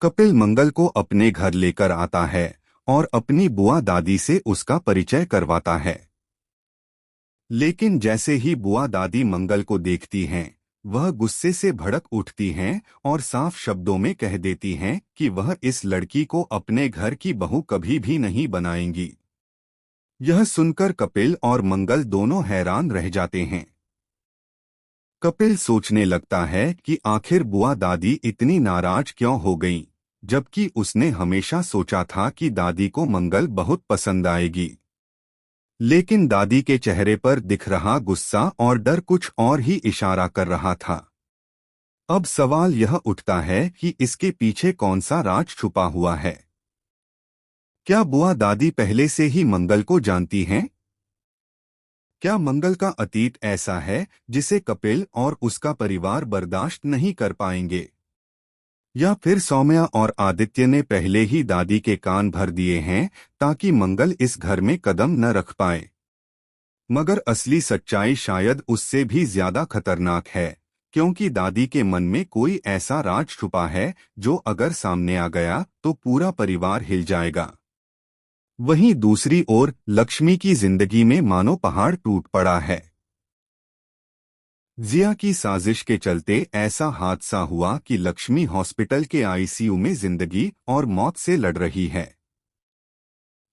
कपिल मंगल को अपने घर लेकर आता है और अपनी बुआ दादी से उसका परिचय करवाता है। लेकिन जैसे ही बुआ दादी मंगल को देखती हैं, वह गुस्से से भड़क उठती हैं और साफ शब्दों में कह देती हैं कि वह इस लड़की को अपने घर की बहू कभी भी नहीं बनाएंगी। यह सुनकर कपिल और मंगल दोनों हैरान रह जाते हैं। कपिल सोचने लगता है कि आखिर बुआ दादी इतनी नाराज क्यों हो गईं, जबकि उसने हमेशा सोचा था कि दादी को मंगल बहुत पसंद आएगी। लेकिन दादी के चेहरे पर दिख रहा गुस्सा और डर कुछ और ही इशारा कर रहा था। अब सवाल यह उठता है कि इसके पीछे कौन सा राज छुपा हुआ है। क्या बुआ दादी पहले से ही मंगल को जानती हैं? क्या मंगल का अतीत ऐसा है जिसे कपिल और उसका परिवार बर्दाश्त नहीं कर पाएंगे? या फिर सौम्या और आदित्य ने पहले ही दादी के कान भर दिए हैं ताकि मंगल इस घर में कदम न रख पाए? मगर असली सच्चाई शायद उससे भी ज्यादा खतरनाक है, क्योंकि दादी के मन में कोई ऐसा राज छुपा है जो अगर सामने आ गया तो पूरा परिवार हिल जाएगा। वहीं दूसरी ओर लक्ष्मी की जिंदगी में मानो पहाड़ टूट पड़ा है। जिया की साजिश के चलते ऐसा हादसा हुआ कि लक्ष्मी हॉस्पिटल के आईसीयू में जिंदगी और मौत से लड़ रही है।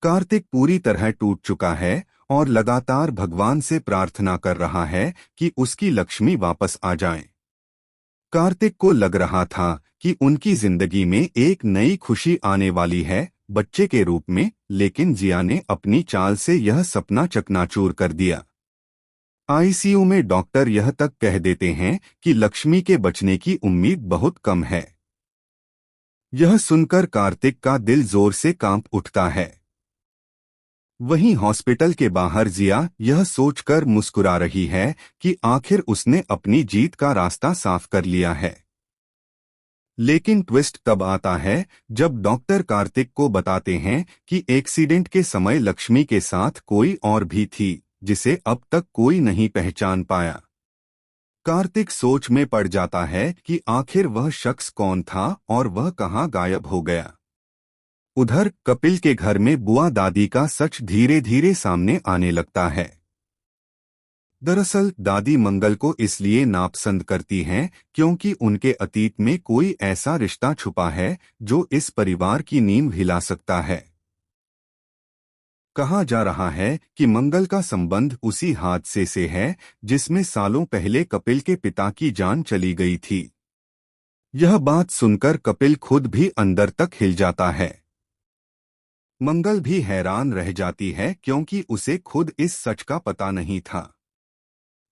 कार्तिक पूरी तरह टूट चुका है और लगातार भगवान से प्रार्थना कर रहा है कि उसकी लक्ष्मी वापस आ जाए। कार्तिक को लग रहा था कि उनकी जिंदगी में एक नई खुशी आने वाली है, बच्चे के रूप में, लेकिन जिया ने अपनी चाल से यह सपना चकनाचूर कर दिया। आईसीयू में डॉक्टर यह तक कह देते हैं कि लक्ष्मी के बचने की उम्मीद बहुत कम है। यह सुनकर कार्तिक का दिल जोर से कांप उठता है। वहीं हॉस्पिटल के बाहर जिया यह सोचकर मुस्कुरा रही है कि आखिर उसने अपनी जीत का रास्ता साफ कर लिया है। लेकिन ट्विस्ट तब आता है जब डॉक्टर कार्तिक को बताते हैं कि एक्सीडेंट के समय लक्ष्मी के साथ कोई और भी थी, जिसे अब तक कोई नहीं पहचान पाया। कार्तिक सोच में पड़ जाता है कि आखिर वह शख्स कौन था और वह कहां गायब हो गया। उधर कपिल के घर में बुआ दादी का सच धीरे धीरे सामने आने लगता है। दरअसल दादी मंगल को इसलिए नापसंद करती हैं क्योंकि उनके अतीत में कोई ऐसा रिश्ता छुपा है जो इस परिवार की नींव हिला सकता है। कहा जा रहा है कि मंगल का संबंध उसी हादसे से है जिसमें सालों पहले कपिल के पिता की जान चली गई थी। यह बात सुनकर कपिल खुद भी अंदर तक हिल जाता है। मंगल भी हैरान रह जाती है क्योंकि उसे खुद इस सच का पता नहीं था।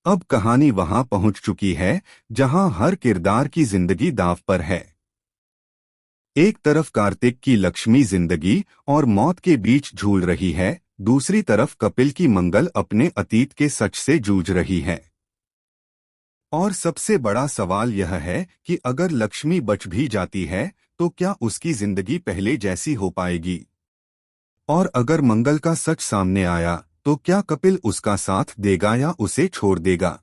अब कहानी वहां पहुंच चुकी है जहां हर किरदार की जिंदगी दांव पर है। एक तरफ कार्तिक की लक्ष्मी जिंदगी और मौत के बीच झूल रही है, दूसरी तरफ कपिल की मंगल अपने अतीत के सच से जूझ रही है। और सबसे बड़ा सवाल यह है कि अगर लक्ष्मी बच भी जाती है तो क्या उसकी जिंदगी पहले जैसी हो पाएगी? और अगर मंगल का सच सामने आया तो क्या कपिल उसका साथ देगा या उसे छोड़ देगा?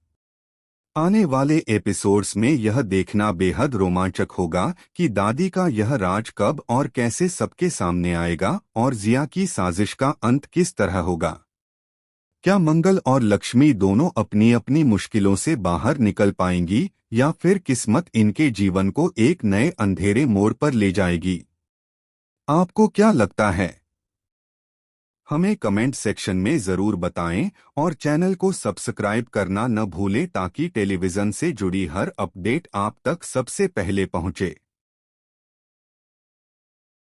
आने वाले एपिसोड्स में यह देखना बेहद रोमांचक होगा कि दादी का यह राज कब और कैसे सबके सामने आएगा और जिया की साजिश का अंत किस तरह होगा। क्या मंगल और लक्ष्मी दोनों अपनी अपनी मुश्किलों से बाहर निकल पाएंगी या फिर किस्मत इनके जीवन को एक नए अंधेरे मोड़ पर ले जाएगी? आपको क्या लगता है? हमें कमेंट सेक्शन में ज़रूर बताएं और चैनल को सब्सक्राइब करना न भूलें ताकि टेलीविज़न से जुड़ी हर अपडेट आप तक सबसे पहले पहुंचे।